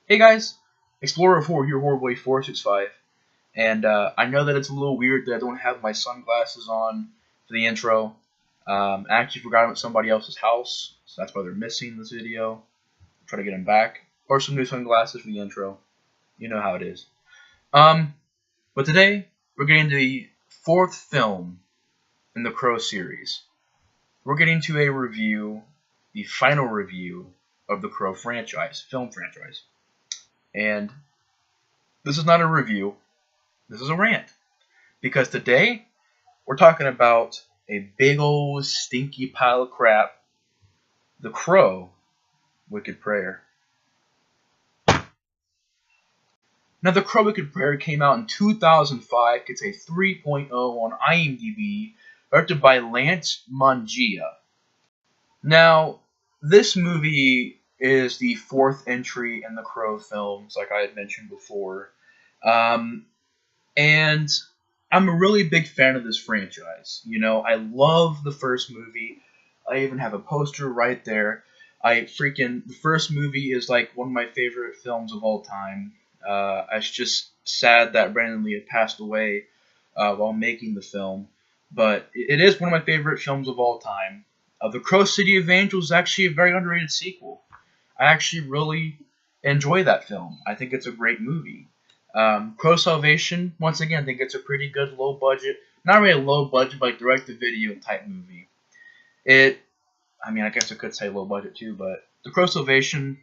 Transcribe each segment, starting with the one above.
Hey guys, Explorer 4 here, Horrorboy 465, and I know that it's a little weird that I don't have my sunglasses on for the intro. I actually forgot them at somebody else's house, so that's why they're missing this video. Try to get them back, or some new sunglasses for the intro. You know how it is. Um, but today we're getting to the fourth film in the Crow series. We're getting to a review, the final review of the Crow franchise, film franchise. And this is not a review, this is a rant. Because today, we're talking about a big old stinky pile of crap, The Crow, Wicked Prayer. Now, The Crow, Wicked Prayer came out in 2005, gets a 3.0 on IMDb, directed by Lance Mangia. Now, this movie is the fourth entry in the Crow films, like I had mentioned before. And I'm a really big fan of this franchise. You know, I love the first movie. I even have a poster right there. The first movie is like one of my favorite films of all time. It's just sad that Brandon Lee had passed away while making the film. But it is one of my favorite films of all time. The Crow City of Angels is actually a very underrated sequel. I actually really enjoy that film. I think it's a great movie. Crow Salvation, once again, I think it's a pretty good low budget, not really a low budget, but like direct to video type movie. I guess I could say low budget too, but the Crow Salvation,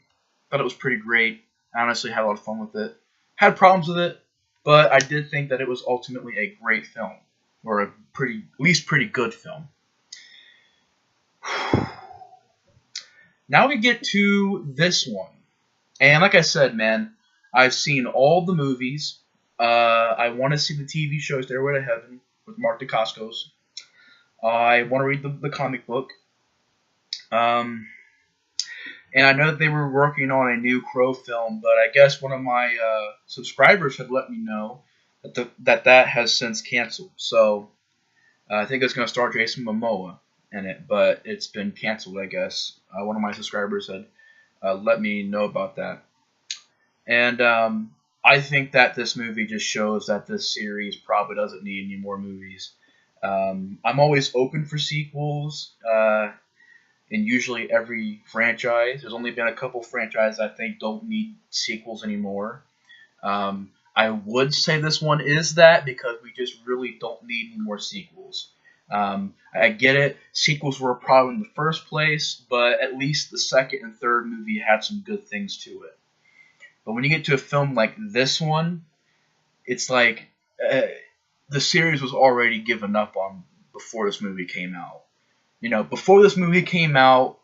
thought it was pretty great. I honestly had a lot of fun with it. Had problems with it, but I did think that it was ultimately a great film, or at least pretty good film. Now we get to this one, and like I said, man, I've seen all the movies. I want to see the TV show Stairway to Heaven with Mark Dacascos. I want to read the comic book. And I know that they were working on a new Crow film, but I guess one of my subscribers had let me know that has since canceled. So I think it's going to star Jason Momoa in it, but it's been canceled, I guess. One of my subscribers had let me know about that. And I think that this movie just shows that this series probably doesn't need any more movies. I'm always open for sequels in usually every franchise. There's only been a couple franchises I think don't need sequels anymore. I would say this one is that because we just really don't need any more sequels. I get it. Sequels were a problem in the first place, but at least the second and third movie had some good things to it. But when you get to a film like this one, it's like the series was already given up on before this movie came out. You know, before this movie came out,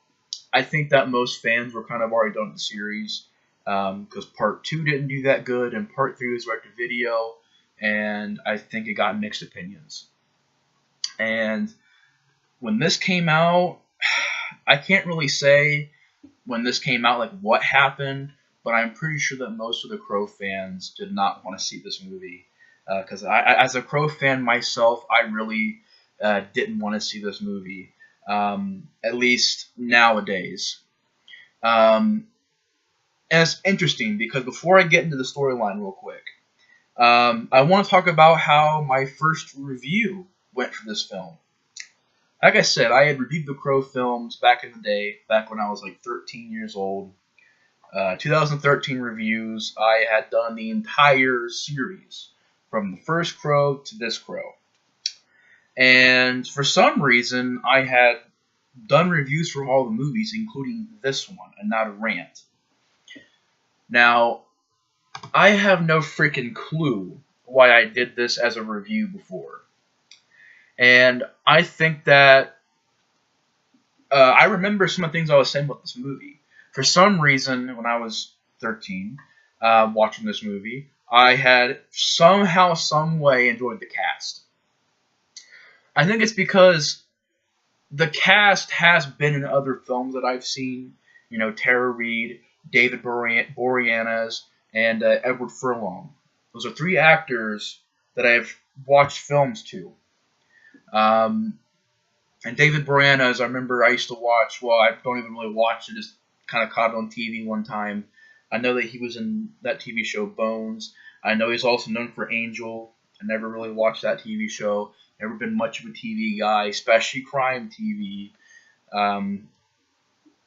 I think that most fans were kind of already done with the series because Part 2 didn't do that good, and Part 3 was direct to video, and I think it got mixed opinions. And when this came out, I can't really say when this came out like what happened, but I'm pretty sure that most of the Crow fans did not want to see this movie. Because as a Crow fan myself, I really didn't want to see this movie, at least nowadays. And it's interesting because before I get into the storyline real quick, I want to talk about how my first review went for this film. Like I said, I had reviewed the Crow films back in the day, back when I was like 13 years old. 2013 reviews, I had done the entire series, from the first Crow to this Crow. And for some reason, I had done reviews for all the movies, including this one, and not a rant. Now, I have no freaking clue why I did this as a review before. And I think that I remember some of the things I was saying about this movie. For some reason, when I was 13, watching this movie, I had somehow, some way enjoyed the cast. I think it's because the cast has been in other films that I've seen. You know, Tara Reid, David Boreanaz, and Edward Furlong. Those are three actors that I've watched films to. And David Boreanaz, I remember I used to watch. Well, I don't even really watch it. Just kind of caught it on TV one time. I know that he was in that TV show Bones. I know he's also known for Angel. I never really watched that TV show. Never been much of a TV guy, especially crime TV. Um,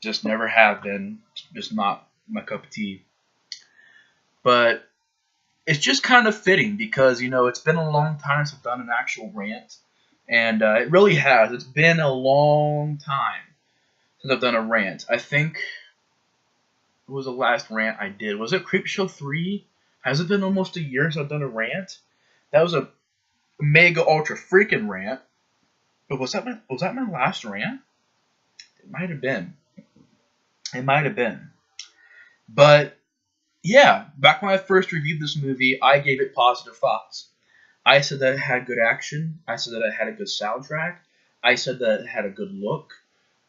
just never have been. Just not my cup of tea. But it's just kind of fitting because, it's been a long time since I've done an actual rant. And it really has. It's been a long time since I've done a rant. I think it was the last rant I did. Was it Creepshow 3? Has it been almost a year since I've done a rant? That was a mega ultra freaking rant. But was that my last rant? It might have been. It might have been. But yeah, back when I first reviewed this movie, I gave it positive thoughts. I said that it had good action. I said that it had a good soundtrack. I said that it had a good look.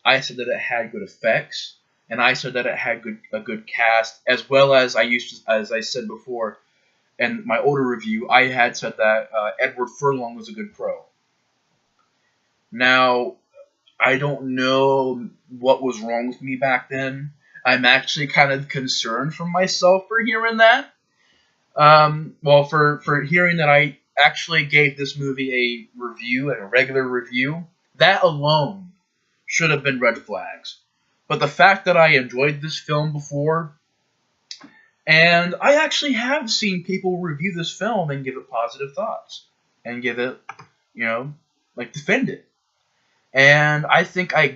I said that it had good effects. And I said that it had a good cast, as well as as I said before in my older review, I had said that Edward Furlong was a good pro. Now, I don't know what was wrong with me back then. I'm actually kind of concerned for myself for hearing that. For hearing that I actually gave this movie a review, a regular review, that alone should have been red flags. But the fact that I enjoyed this film before, and I actually have seen people review this film and give it positive thoughts, and give it, defend it. And I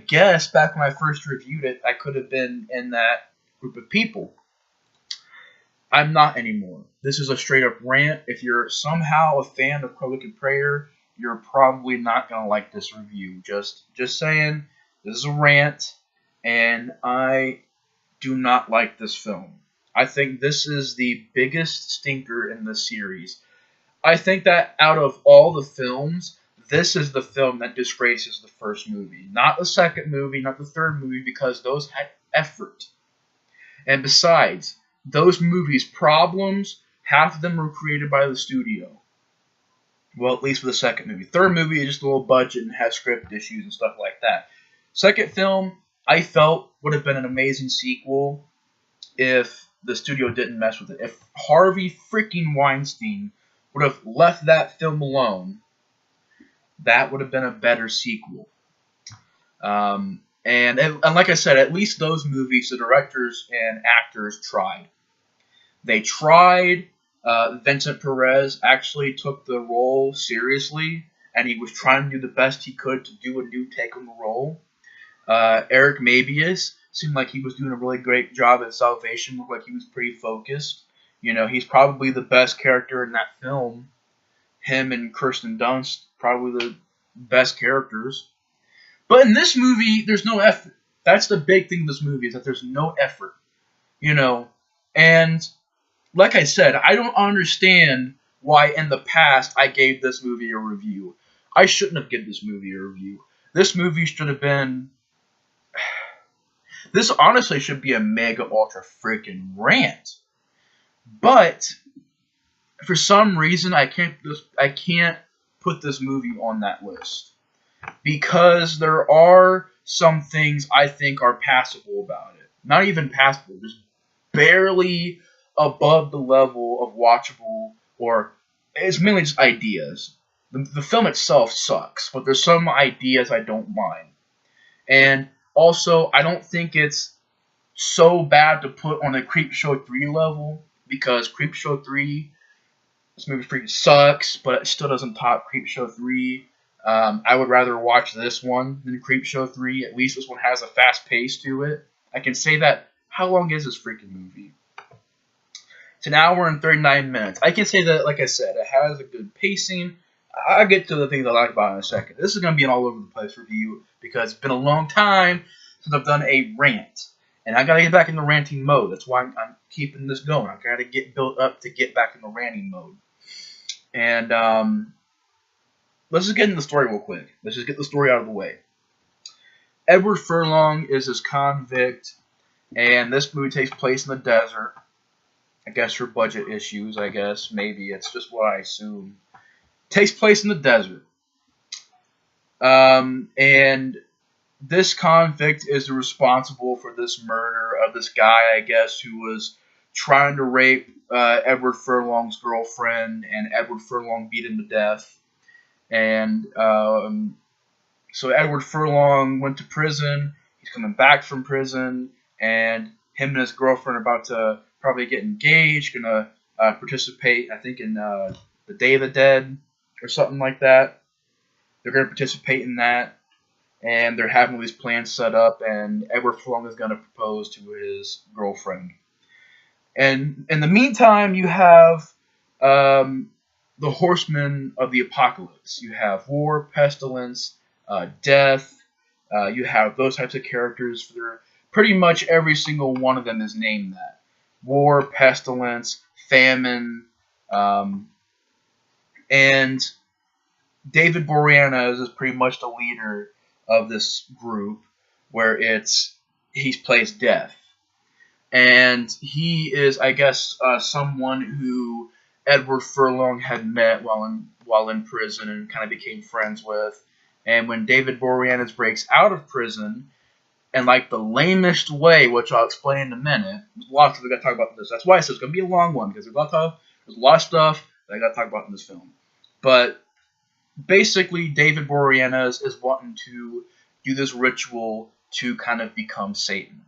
guess back when I first reviewed it, I could have been in that group of people. I'm not anymore. This is a straight up rant. If you're somehow a fan of Pro Wicked Prayer, you're probably not going to like this review. Just saying, this is a rant, and I do not like this film. I think this is the biggest stinker in the series. I think that out of all the films, this is the film that disgraces the first movie. Not the second movie, not the third movie, because those had effort. And besides, those movies' problems, half of them were created by the studio. Well, at least for the second movie. Third movie is just a little budget and has script issues and stuff like that. Second film, I felt would have been an amazing sequel if the studio didn't mess with it. If Harvey freaking Weinstein would have left that film alone, that would have been a better sequel. And like I said, at least those movies, the directors and actors tried. They tried. Vincent Perez actually took the role seriously, and he was trying to do the best he could to do a new take on the role. Eric Mabius seemed like he was doing a really great job at Salvation. Looked like he was pretty focused. He's probably the best character in that film. Him and Kirsten Dunst, probably the best characters. But in this movie, there's no effort. That's the big thing in this movie, is that there's no effort. And like I said, I don't understand why in the past I gave this movie a review. I shouldn't have given this movie a review. This movie should have been... This honestly should be a mega ultra freaking rant. But for some reason, I can't put this movie on that list. Because there are some things I think are passable about it. Not even passable, just barely above the level of watchable, or it's mainly just ideas. The film itself sucks, but there's some ideas I don't mind. And also, I don't think it's so bad to put on a Creepshow 3 level, because Creepshow 3, this movie freaking sucks, but it still doesn't top Creepshow 3. I would rather watch this one than Creepshow 3. At least this one has a fast pace to it. I can say that. How long is this freaking movie? It's an hour and 39 minutes. I can say that, like I said, it has a good pacing. I'll get to the things I like about it in a second. This is going to be an all over the place review because it's been a long time since I've done a rant. And I got to get back in the ranting mode. That's why I'm keeping this going. I got to get built up to get back in the ranting mode. And let's just get into the story real quick. Let's just get the story out of the way. Edward Furlong is this convict, and this movie takes place in the desert. I guess for budget issues, I guess. Maybe. It's just what I assume. Takes place in the desert. And this convict is responsible for this murder of this guy, I guess, who was trying to rape Edward Furlong's girlfriend, and Edward Furlong beat him to death. And so Edward Furlong went to prison. He's coming back from prison, and him and his girlfriend are about to probably get engaged, gonna participate, I think, in the Day of the Dead or something like that. They're gonna participate in that, and they're having all these plans set up, and Edward Furlong is gonna propose to his girlfriend. And in the meantime, you have the horsemen of the apocalypse. You have war, pestilence, death. You have those types of characters. For pretty much every single one of them is named that. War, pestilence, famine, and David Boreanaz is pretty much the leader of this group, where he plays death. And he is, I guess, someone who Edward Furlong had met while in prison and kind of became friends with. And when David Boreanaz breaks out of prison, in like the lamest way, which I'll explain in a minute, there's lots of we got to talk about this. That's why I said it's going to be a long one, because there's a lot of stuff that I got to talk about in this film. But basically, David Boreanaz is wanting to do this ritual to kind of become Satan.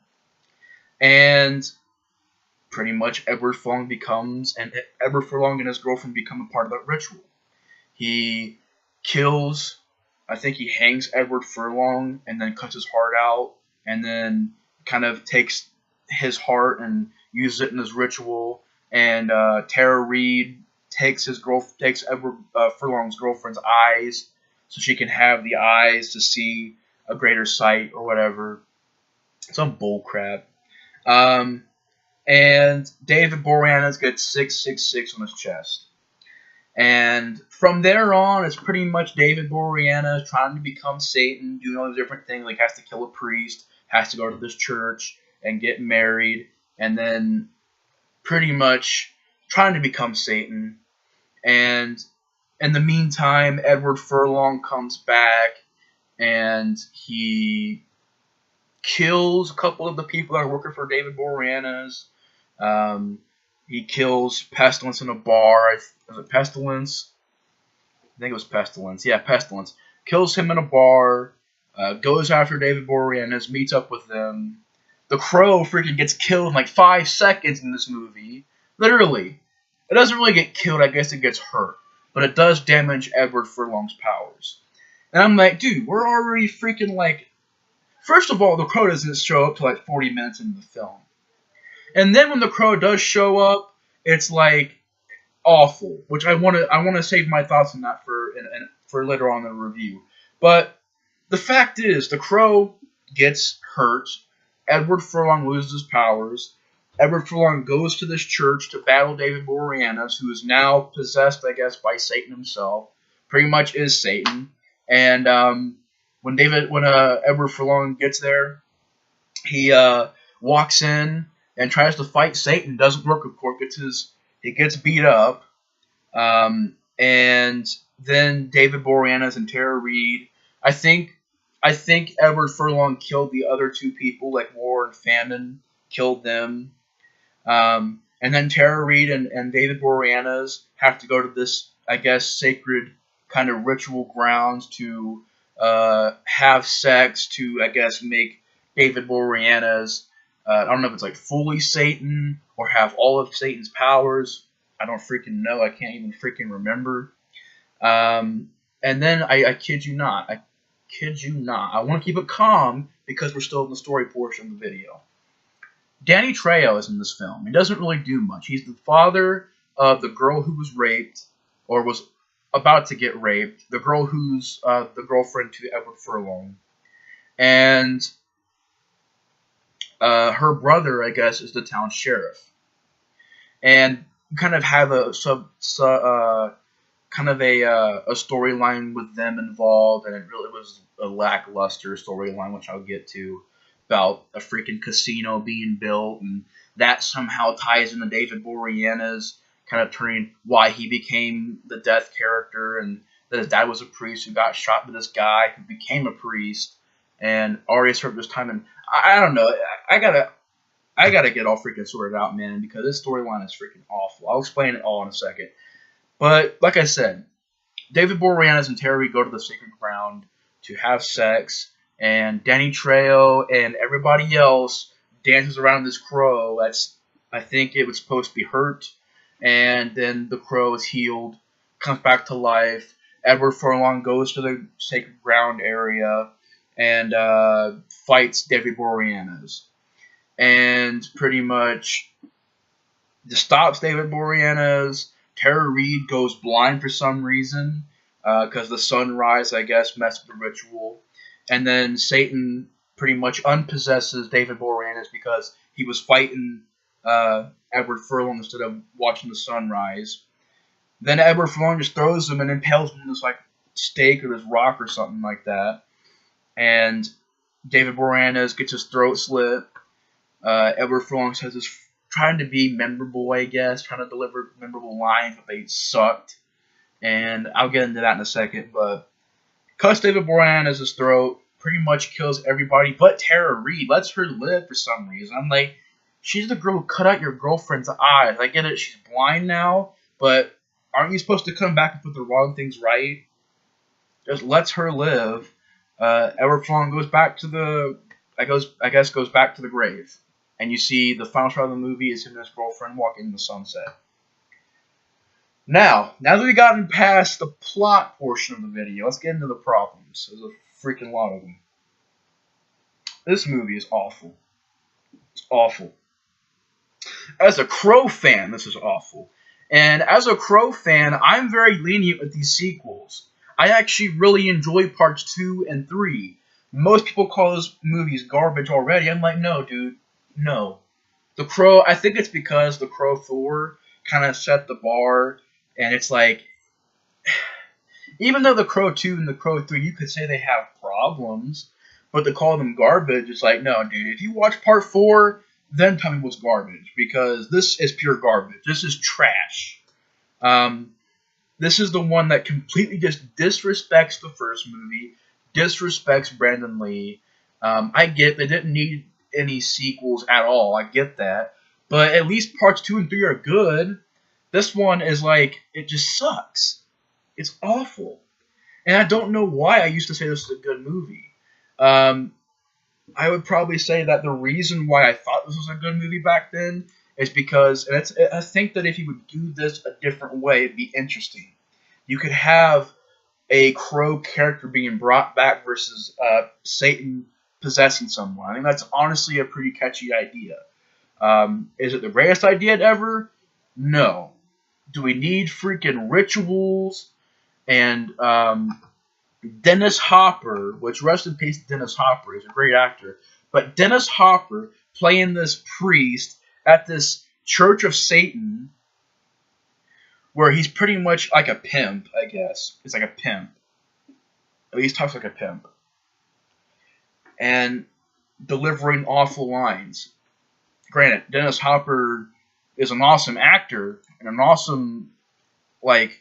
And pretty much Edward Furlong and his girlfriend become a part of that ritual. He kills, I think he hangs Edward Furlong and then cuts his heart out, and then kind of takes his heart and uses it in his ritual. And Tara Reid takes Edward Furlong's girlfriend's eyes so she can have the eyes to see a greater sight or whatever. Some bull crap. And David Boreanaz gets 666 on his chest. And from there on, it's pretty much David Boreanaz trying to become Satan, doing all these different things, like has to kill a priest, has to go to this church and get married, and then pretty much trying to become Satan. And in the meantime, Edward Furlong comes back, and he kills a couple of the people that are working for David Boreanaz. He kills Pestilence in a bar. Was it Pestilence? I think it was Pestilence. Yeah, Pestilence. Kills him in a bar. Goes after David Boreanaz. Meets up with them. The Crow freaking gets killed in like 5 seconds in this movie. Literally. It doesn't really get killed. I guess it gets hurt. But it does damage Edward Furlong's powers. And I'm like, dude, we're already freaking like... First of all, the Crow doesn't show up till like 40 minutes into the film. And then when the Crow does show up, it's like awful. Which I want to save my thoughts on that for later on in the review. But the fact is, the Crow gets hurt. Edward Furlong loses his powers. Edward Furlong goes to this church to battle David Boreanaz, who is now possessed, I guess, by Satan himself. Pretty much is Satan. And when Edward Furlong gets there, he walks in and tries to fight Satan. Doesn't work, of course. He gets beat up. And then David Boreanaz and Tara Reid. I think Edward Furlong killed the other two people, like War and Famine. Killed them. And then Tara Reid and David Boreanaz have to go to this, I guess, sacred kind of ritual grounds to have sex to, I guess, make David Boreanaz, I don't know if it's like fully Satan or have all of Satan's powers. I don't freaking know. I can't even freaking remember. And then I kid you not. I want to keep it calm because we're still in the story portion of the video. Danny Trejo is in this film. He doesn't really do much. He's the father of the girl who was raped or was about to get raped. The girl who's the girlfriend to Edward Furlong. And her brother, I guess, is the town sheriff. And kind of have a storyline with them involved, and it really was a lackluster storyline, which I'll get to, about a freaking casino being built, and that somehow ties into David Boreanaz, kind of turning why he became the death character, and that his dad was a priest who got shot by this guy who became a priest and already served his time. And I don't know. I gotta get all freaking sorted out, man, because this storyline is freaking awful. I'll explain it all in a second. But like I said, David Boreanaz and Tara Reid go to the sacred ground to have sex, and Danny Trejo and everybody else dances around this crow. I think it was supposed to be hurt, and then the crow is healed, comes back to life. Edward Furlong goes to the sacred ground area and fights David Boreanaz, and pretty much stops David Boreanaz. Tara Reid goes blind for some reason because the sunrise, I guess, messed with the ritual. And then Satan pretty much unpossesses David Boreanaz because he was fighting Edward Furlong instead of watching the sunrise. Then Edward Furlong just throws him and impales him in this like stake or this rock or something like that. And David Boreanaz gets his throat slit. Edward Furlong says this trying to be memorable, I guess, trying to deliver memorable lines, but they sucked. And I'll get into that in a second. But cuts David Boreanaz's throat, pretty much kills everybody but Tara Reid, lets her live for some reason. I'm like, she's the girl who cut out your girlfriend's eyes. I get it, she's blind now, but aren't you supposed to come back and put the wrong things right? Just lets her live. Edward Furlong goes back to the, goes back to the grave. And you see the final shot of the movie is him and his girlfriend walking in the sunset. Now that we've gotten past the plot portion of the video, let's get into the problems. There's a freaking lot of them. This movie is awful. It's awful. As a Crow fan, this is awful. And as a Crow fan, I'm very lenient with these sequels. I actually really enjoy parts 2 and 3. Most people call those movies garbage already. I'm like, no, dude. No. The Crow, I think it's because The Crow 4 kind of set the bar, and it's like, even though The Crow 2 and The Crow 3, you could say they have problems, but to call them garbage, it's like, no, dude, if you watch part 4, then tell me what's garbage, because this is pure garbage. This is trash. This is the one that completely just disrespects the first movie, disrespects Brandon Lee. I get they didn't need any sequels at all. I get that. But at least parts 2 and 3 are good. This one is like, it just sucks. It's awful. And I don't know why I used to say this is a good movie. I would probably say that the reason why I thought this was a good movie back then is because, and I think that if you would do this a different way, it'd be interesting. You could have a Crow character being brought back versus Satan possessing someone. I think that's honestly a pretty catchy idea. Is it the greatest idea ever? No. Do we need freaking rituals? And Dennis Hopper, which rest in peace, Dennis Hopper, he's a great actor, but Dennis Hopper playing this priest at this Church of Satan, where he's pretty much like a pimp, I guess. It's like a pimp. At least talks like a pimp. And delivering awful lines. Granted, Dennis Hopper is an awesome actor and an awesome, like,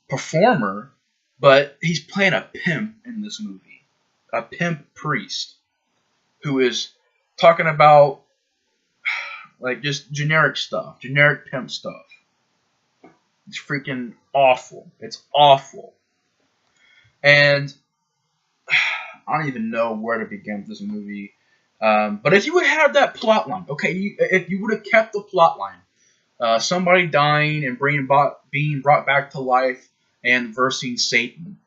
performer, but he's playing a pimp in this movie. A pimp priest who is talking about, like, just generic stuff. Generic pimp stuff. It's freaking awful. It's awful. And I don't even know where to begin with this movie. But if you would have that plot line, okay, if you would have kept the plot line, somebody dying and being brought back to life and versing Satan,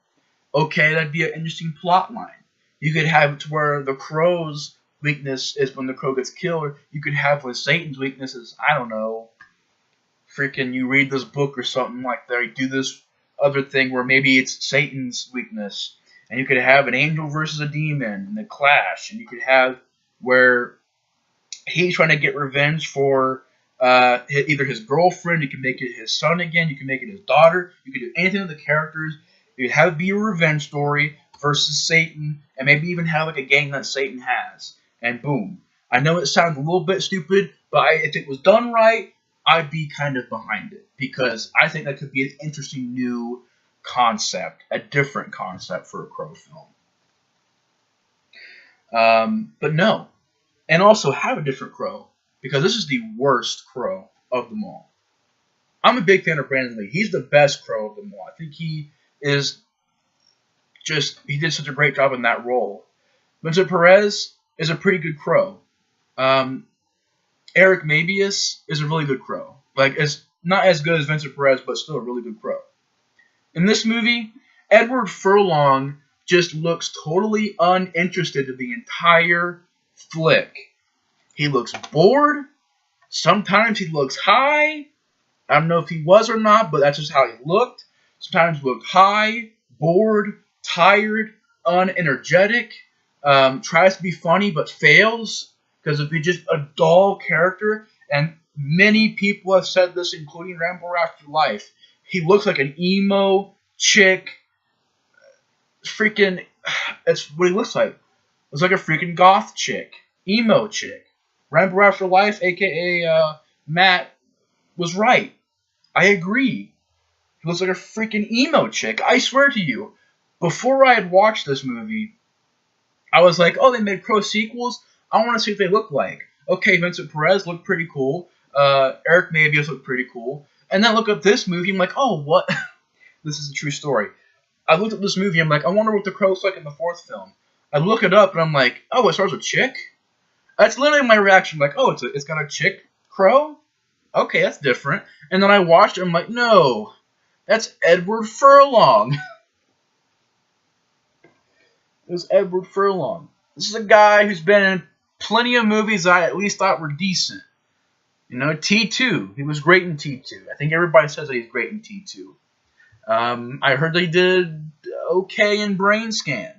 okay, that'd be an interesting plot line. You could have it to where the Crow's weakness is when the Crow gets killed. You could have with Satan's weakness is, I don't know, freaking you read this book or something like that. You do this other thing where maybe it's Satan's weakness. And you could have an angel versus a demon and they clash. And you could have where he's trying to get revenge for either his girlfriend. You can make it his son again. You can make it his daughter. You could do anything with the characters. You could have it be a revenge story versus Satan. And maybe even have like a gang that Satan has. And boom. I know it sounds a little bit stupid, but if it was done right, I'd be kind of behind it. Because I think that could be an interesting new concept, a different concept for a Crow film. But no. And also have a different Crow. because this is the worst Crow of them all. I'm a big fan of Brandon Lee. He's the best Crow of them all. I think he did such a great job in that role. Vincent Perez is a pretty good Crow. Eric Mabius is a really good Crow. Like, it's not as good as Vincent Perez, but still a really good Crow. In this movie, Edward Furlong just looks totally uninterested in the entire flick. He looks bored. Sometimes he looks high. I don't know if he was or not, but that's just how he looked. Sometimes he looked high, bored, tired, unenergetic. Tries to be funny but fails because of just a dull character. And many people have said this, including Rambo After Life. He looks like an emo chick. That's what he looks like. Looks like a freaking goth chick, emo chick. Rambo After Life, aka Matt, was right. I agree. He looks like a freaking emo chick. I swear to you, before I had watched this movie, I was like, oh, they made Crow sequels? I want to see what they look like. Okay, Vincent Perez looked pretty cool. Eric Mabius looked pretty cool. And then I look up this movie, I'm like, oh, what? This is a true story. I looked at this movie, I'm like, I wonder what the Crow looks like in the fourth film. I look it up, and I'm like, oh, it stars a chick? That's literally my reaction. I'm like, oh, it's got a chick Crow? Okay, that's different. And then I watched it, I'm like, no, that's Edward Furlong. It was Edward Furlong. This is a guy who's been in plenty of movies I at least thought were decent. You know, T2. He was great in T2. I think everybody says that he's great in T2. I heard they did okay in Brain Scan.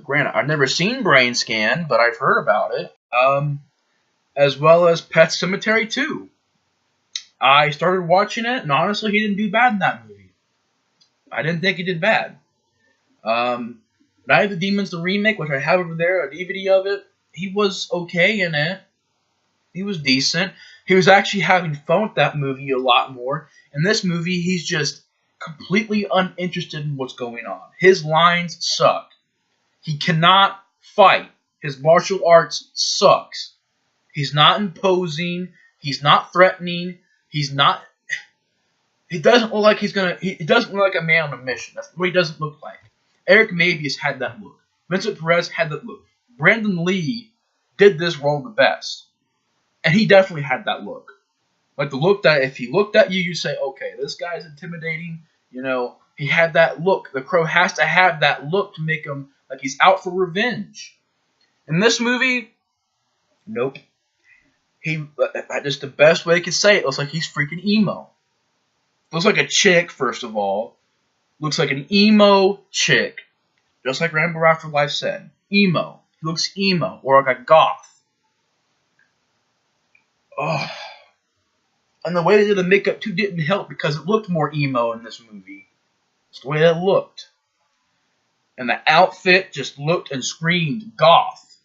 Granted, I've never seen Brain Scan, but I've heard about it. As well as Pet Sematary 2. I started watching it, and honestly, he didn't do bad in that movie. I didn't think he did bad. Night of the Demons, the remake, which I have over there, a DVD of it, he was okay in it. He was decent. He was actually having fun with that movie a lot more. In this movie, he's just completely uninterested in what's going on. His lines suck. He cannot fight. His martial arts sucks. He's not imposing. He's not threatening. He doesn't look like he doesn't look like a man on a mission. That's what he doesn't look like. Eric Mabius had that look. Vincent Perez had that look. Brandon Lee did this role the best. And he definitely had that look. Like the look that if he looked at you, you say, okay, this guy's intimidating. You know, he had that look. The Crow has to have that look to make him like he's out for revenge. In this movie, nope. Just the best way I could say it, looks like he's freaking emo. Looks like a chick, first of all. Looks like an emo chick. Just like Rambo After Life said. Emo. He looks emo. Or like a goth. Oh. And the way they did the makeup too didn't help because it looked more emo in this movie. It's the way that it looked. And the outfit just looked and screamed goth.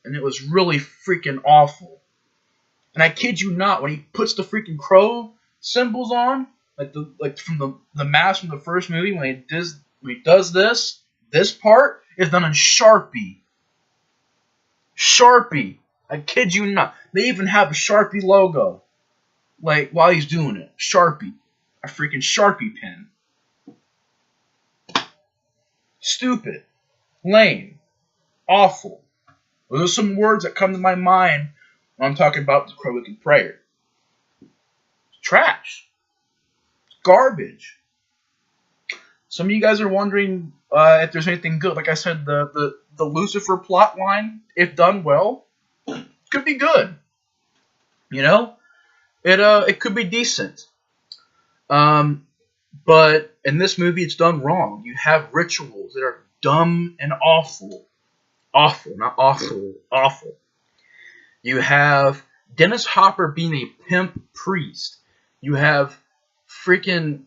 And it was really freaking awful. And I kid you not, when he puts the freaking crow symbols on, like from the mask from the first movie, when he does this part is done in Sharpie. Sharpie. I kid you not. They even have a Sharpie logo. Like, while he's doing it. Sharpie. A freaking Sharpie pen. Stupid. Lame. Awful. Those are some words that come to my mind when I'm talking about the Crow Wicked Prayer. Trash. Garbage. Some of you guys are wondering if there's anything good. Like I said, the Lucifer plot line, if done well, could be good. You know? It could be decent. But in this movie, it's done wrong. You have rituals that are dumb and awful. Awful, not awful. Awful. You have Dennis Hopper being a pimp priest. You have freaking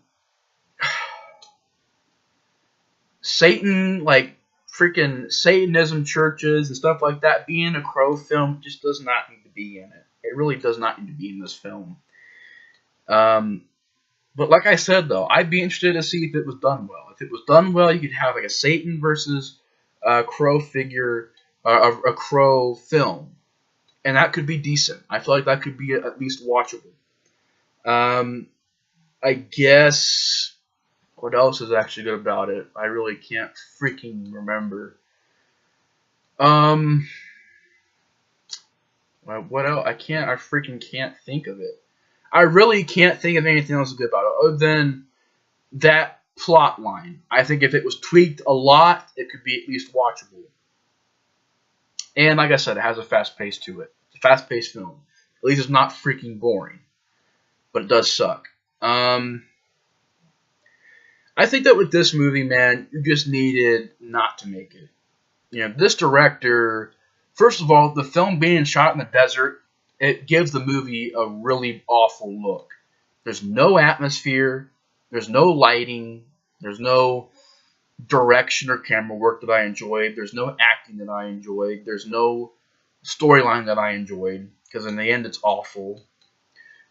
Satan, like freaking Satanism churches and stuff like that being a Crow film just does not need to be in it. It really does not need to be in this film. But like I said, though, I'd be interested to see if it was done well. If it was done well, you could have like a Satan versus Crow figure, a Crow film. and that could be decent. I feel like that could be at least watchable. I guess what else is actually good about it? I really can't freaking remember. What else? I freaking can't think of it. I really can't think of anything else good about it other than that plot line. I think if it was tweaked a lot, it could be at least watchable. And like I said, it has a fast pace to it. It's a fast paced film. At least it's not freaking boring. But it does suck. I think that with this movie, man, you just needed not to make it. You know, this director, first of all, the film being shot in the desert, it gives the movie a really awful look. There's no atmosphere. There's no lighting. There's no direction or camera work that I enjoyed. There's no acting that I enjoyed. There's no storyline that I enjoyed, because in the end it's awful.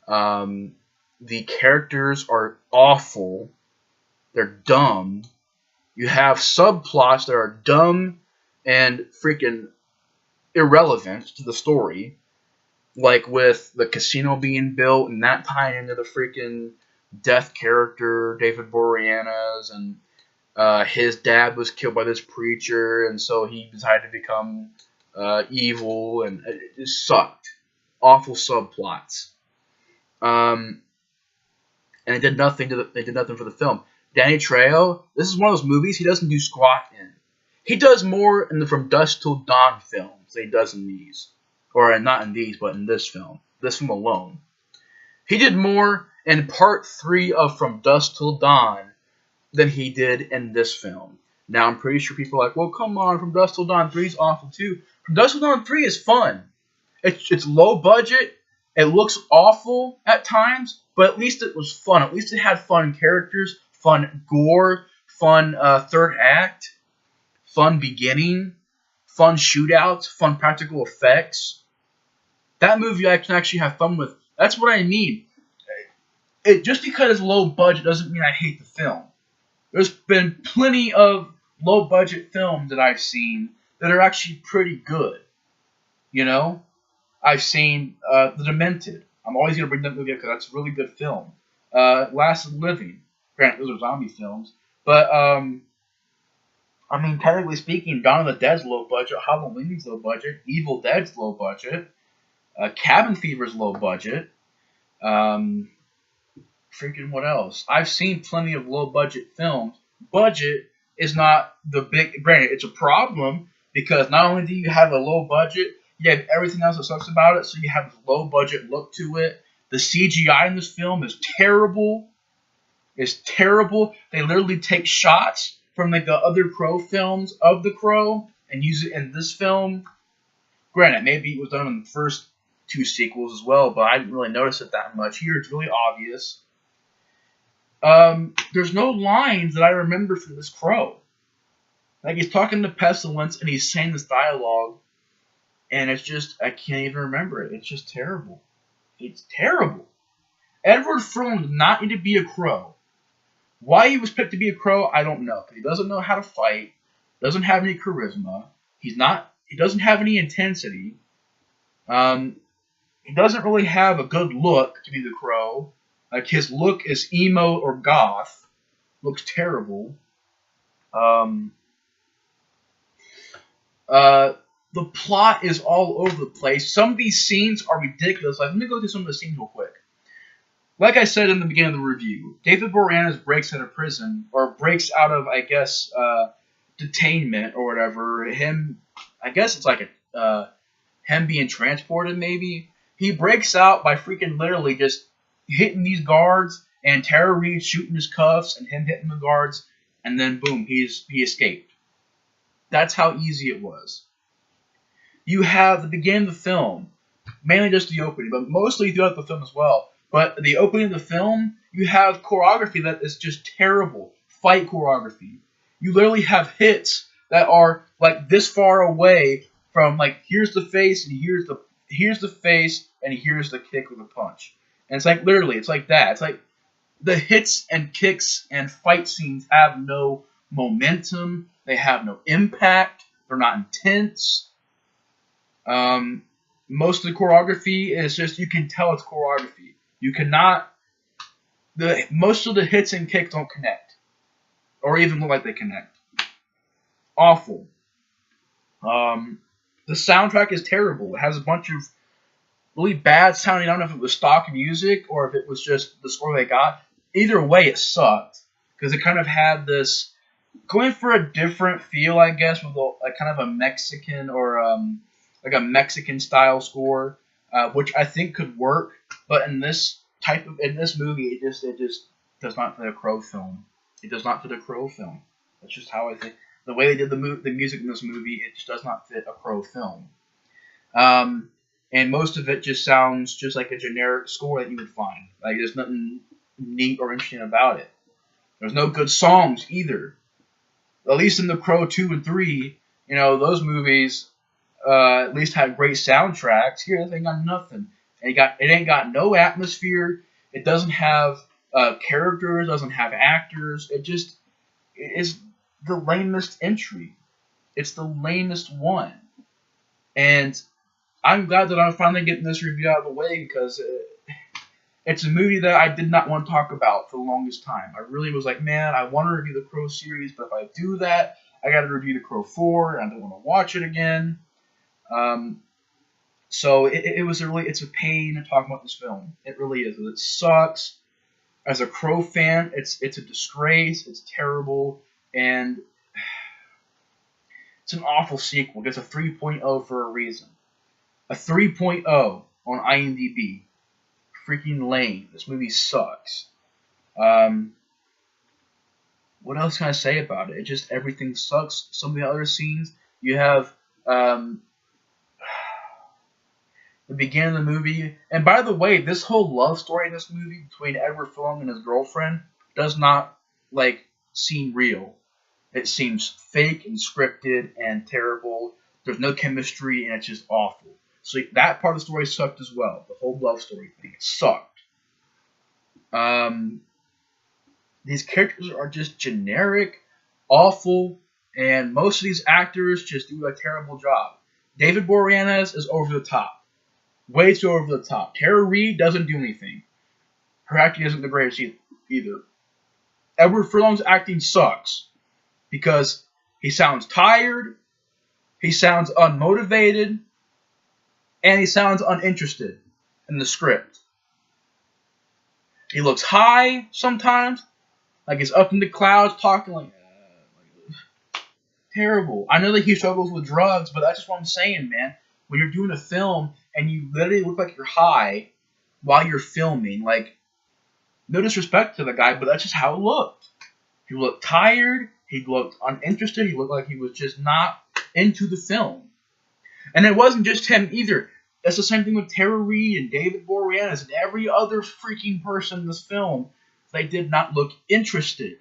The characters are awful. They're dumb. You have subplots that are dumb and freaking irrelevant to the story, like with the casino being built and that tying into the freaking death character David Boreanaz, and his dad was killed by this preacher, and so he decided to become evil, and it just sucked. Awful subplots. And they did nothing for the film. Danny Trejo, this is one of those movies he doesn't do squat in. He does more in the From Dusk Till Dawn films than he does in these. Or not in these, but in this film. This film alone. He did more in part 3 of From Dusk Till Dawn than he did in this film. Now, I'm pretty sure people are like, well, come on, From Dusk Till Dawn 3 is awful too. From Dusk Till Dawn 3 is fun. It's low budget. It looks awful at times, but at least it was fun. At least it had fun characters, fun gore, fun third act, fun beginning, fun shootouts, fun practical effects. That movie I can actually have fun with. That's what I mean. Just because it's low budget doesn't mean I hate the film. There's been plenty of low budget films that I've seen that are actually pretty good. You know? I've seen The Demented. I'm always going to bring that movie up because that's a really good film. Last of the Living. Granted, those are zombie films. But, I mean, technically speaking, Dawn of the Dead's low budget. Halloween's low budget. Evil Dead's low budget. Cabin Fever's low budget. Freaking what else? I've seen plenty of low budget films. Budget is not the big... Granted, it's a problem because not only do you have a low budget, you have everything else that sucks about it, so you have a low budget look to it. The CGI in this film is terrible. It's terrible. They literally take shots from like the other Crow films of the Crow and use it in this film. Granted, maybe it was done in the first 2 sequels as well, but I didn't really notice it that much. Here it's really obvious. There's no lines that I remember from this Crow. Like, he's talking to Pestilence and he's saying this dialogue, and it's just, I can't even remember it. It's just terrible. It's terrible. Edward Furlong did not need to be a Crow. Why he was picked to be a Crow, I don't know. He doesn't know how to fight. Doesn't have any charisma. He doesn't have any intensity. He doesn't really have a good look to be the Crow. Like, his look is emo or goth. Looks terrible. The plot is all over the place. Some of these scenes are ridiculous. Like, let me go through some of the scenes real quick. Like I said in the beginning of the review, David Boreanaz breaks out of prison, or breaks out of, I guess, detainment or whatever. I guess it's like him being transported, maybe. He breaks out by freaking literally just hitting these guards, and Tara Reid shooting his cuffs, and him hitting the guards, and then boom, he escaped. That's how easy it was. You have the beginning of the film, mainly just the opening, but mostly throughout the film as well. But the opening of the film, you have choreography that is just terrible. Fight choreography. You literally have hits that are like this far away from, like, here's the face and here's the face and here's the kick with a punch. And it's like literally, it's like that. It's like the hits and kicks and fight scenes have no momentum. They have no impact. They're not intense. most of the choreography is just, you can tell it's choreography. You cannot, most of the hits and kicks don't connect, or even look like they connect. Awful. The soundtrack is terrible. It has a bunch of really bad sounding. I don't know if it was stock music or if it was just the score they got. Either way, it sucked because it kind of had this going for a different feel, I guess, with a kind of a Mexican or like a Mexican style score, which I think could work. But in this movie, it just does not fit a Crow film. It does not fit a Crow film. That's just how I think. The way they did the music in this movie, it just does not fit a Crow film. And most of it just sounds just like a generic score that you would find. Like, there's nothing neat or interesting about it. There's no good songs either. At least in The Crow 2 and 3, you know, those movies at least had great soundtracks. Here, they got nothing. It ain't got no atmosphere. It doesn't have characters. Doesn't have actors. It is the lamest entry. It's the lamest one. And I'm glad that I'm finally getting this review out of the way because it's a movie that I did not want to talk about for the longest time. I really was like, man, I want to review the Crow series, but if I do that, I got to review the Crow 4, and I don't want to watch it again. So it's a pain to talk about this film. It really is. It sucks. As a Crow fan, it's a disgrace. It's terrible, and it's an awful sequel. It gets a 3.0 for a reason. A 3.0 on IMDb. Freaking lame. This movie sucks. What else can I say about it? It just, everything sucks. Some of the other scenes, you have the beginning of the movie. And by the way, this whole love story in this movie between Edward Furlong and his girlfriend does not, seem real. It seems fake and scripted and terrible. There's no chemistry, and it's just awful. So that part of the story sucked as well. The whole love story thing, it sucked. These characters are just generic, awful, and most of these actors just do a terrible job. David Boreanaz is over the top. Way too over the top. Tara Reid doesn't do anything. Her acting isn't the greatest either. Edward Furlong's acting sucks because he sounds tired, he sounds unmotivated, and he sounds uninterested in the script. He looks high sometimes, like he's up in the clouds talking like terrible. I know that he struggles with drugs, but that's just what I'm saying, man. When you're doing a film and you literally look like you're high while you're filming, no disrespect to the guy, but that's just how it looked. He looked tired, he looked uninterested, he looked like he was just not into the film. And it wasn't just him either. That's the same thing with Tara Reid and David Boreanaz and every other freaking person in this film. They did not look interested.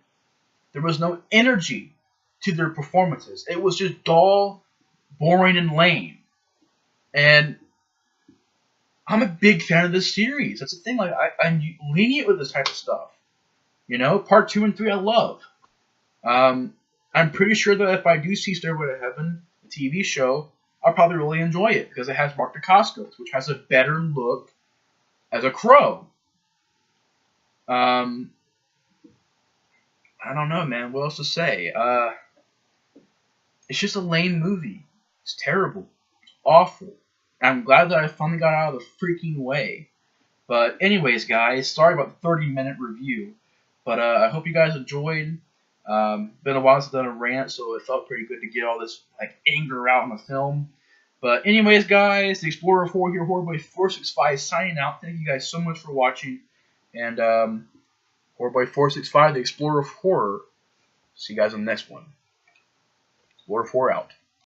There was no energy to their performances. It was just dull, boring, and lame. And I'm a big fan of this series. That's the thing. I'm lenient with this type of stuff. You know, part 2 and 3 I love. I'm pretty sure that if I do see Stairway to Heaven, the TV show, I'll probably really enjoy it because it has Mark Dacascos, which has a better look as a Crow. I don't know, man. What else to say? It's just a lame movie. It's terrible. It's awful. I'm glad that I finally got out of the freaking way. But anyways, guys, sorry about the 30-minute review. But I hope you guys enjoyed. Been a while since I've done a rant, so it felt pretty good to get all this anger out in the film. But anyways, guys, the Explorer 4 here, Horrorboy465 signing out. Thank you guys so much for watching. And Horrorboy465, the Explorer of Horror. See you guys on the next one. Explorer 4 out.